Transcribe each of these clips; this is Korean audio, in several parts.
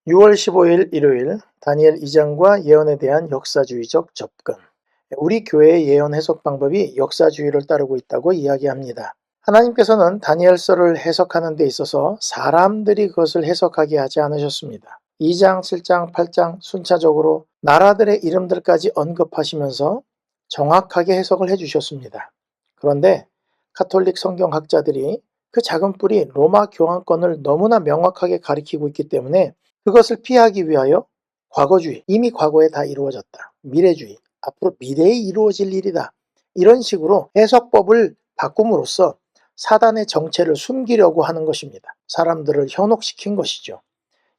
6월 15일 일요일 다니엘 2장과 예언에 대한 역사주의적 접근. 우리 교회의 예언 해석 방법이 역사주의를 따르고 있다고 이야기합니다. 하나님께서는 다니엘서를 해석하는 데 있어서 사람들이 그것을 해석하게 하지 않으셨습니다. 2장, 7장, 8장 순차적으로 나라들의 이름들까지 언급하시면서 정확하게 해석을 해주셨습니다. 그런데 가톨릭 성경학자들이 그 작은 뿔이 로마 교황권을 너무나 명확하게 가리키고 있기 때문에 그것을 피하기 위하여 과거주의, 이미 과거에 다 이루어졌다. 미래주의, 앞으로 미래에 이루어질 일이다. 이런 식으로 해석법을 바꿈으로써 사단의 정체를 숨기려고 하는 것입니다. 사람들을 현혹시킨 것이죠.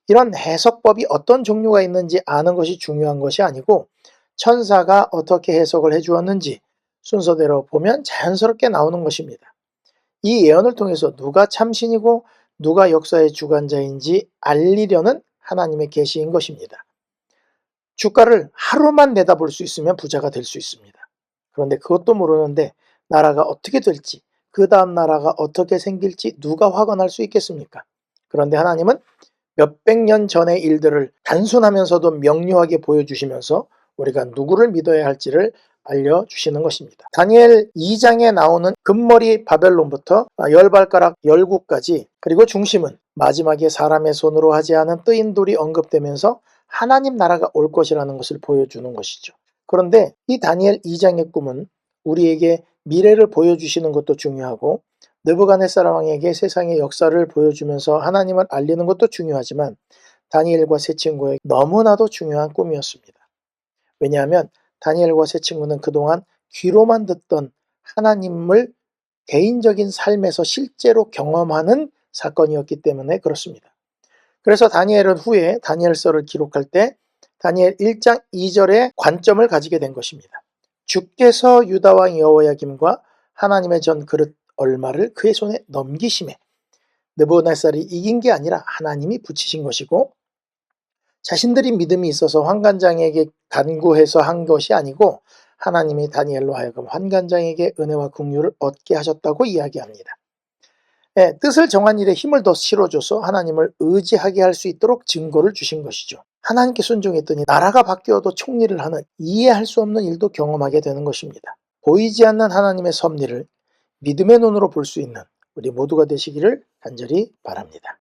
이런 해석법이 어떤 종류가 있는지 아는 것이 중요한 것이 아니고 천사가 어떻게 해석을 해주었는지 순서대로 보면 자연스럽게 나오는 것입니다. 이 예언을 통해서 누가 참신이고 누가 역사의 주관자인지 알리려는 하나님의 계시인 것입니다. 주가를 하루만 내다볼 수 있으면 부자가 될 수 있습니다. 그런데 그것도 모르는데 나라가 어떻게 될지, 그 다음 나라가 어떻게 생길지 누가 확언할 수 있겠습니까? 그런데 하나님은 몇백 년 전의 일들을 단순하면서도 명료하게 보여주시면서 우리가 누구를 믿어야 할지를 알려주시는 것입니다. 다니엘 2장에 나오는 금머리 바벨론부터 열발가락 열국까지, 그리고 중심은 마지막에 사람의 손으로 하지 않은 뜨인 돌이 언급되면서 하나님 나라가 올 것이라는 것을 보여주는 것이죠. 그런데 이 다니엘 2장의 꿈은 우리에게 미래를 보여주시는 것도 중요하고 느부갓네살 왕에게 세상의 역사를 보여주면서 하나님을 알리는 것도 중요하지만 다니엘과 세 친구의 너무나도 중요한 꿈이었습니다. 왜냐하면 다니엘과 세 친구는 그동안 귀로만 듣던 하나님을 개인적인 삶에서 실제로 경험하는 사건이었기 때문에 그렇습니다. 그래서 다니엘은 후에 다니엘서를 기록할 때 다니엘 1장 2절의 관점을 가지게 된 것입니다. 주께서 유다 왕 여호야김과 하나님의 전 그릇 얼마를 그의 손에 넘기심에 느부갓네살이 이긴 게 아니라 하나님이 붙이신 것이고 자신들이 믿음이 있어서 환관장에게 간구해서 한 것이 아니고 하나님이 다니엘로 하여금 환관장에게 은혜와 긍휼을 얻게 하셨다고 이야기합니다. 네, 뜻을 정한 일에 힘을 더 실어줘서 하나님을 의지하게 할 수 있도록 증거를 주신 것이죠. 하나님께 순종했더니 나라가 바뀌어도 총리를 하는 이해할 수 없는 일도 경험하게 되는 것입니다. 보이지 않는 하나님의 섭리를 믿음의 눈으로 볼 수 있는 우리 모두가 되시기를 간절히 바랍니다.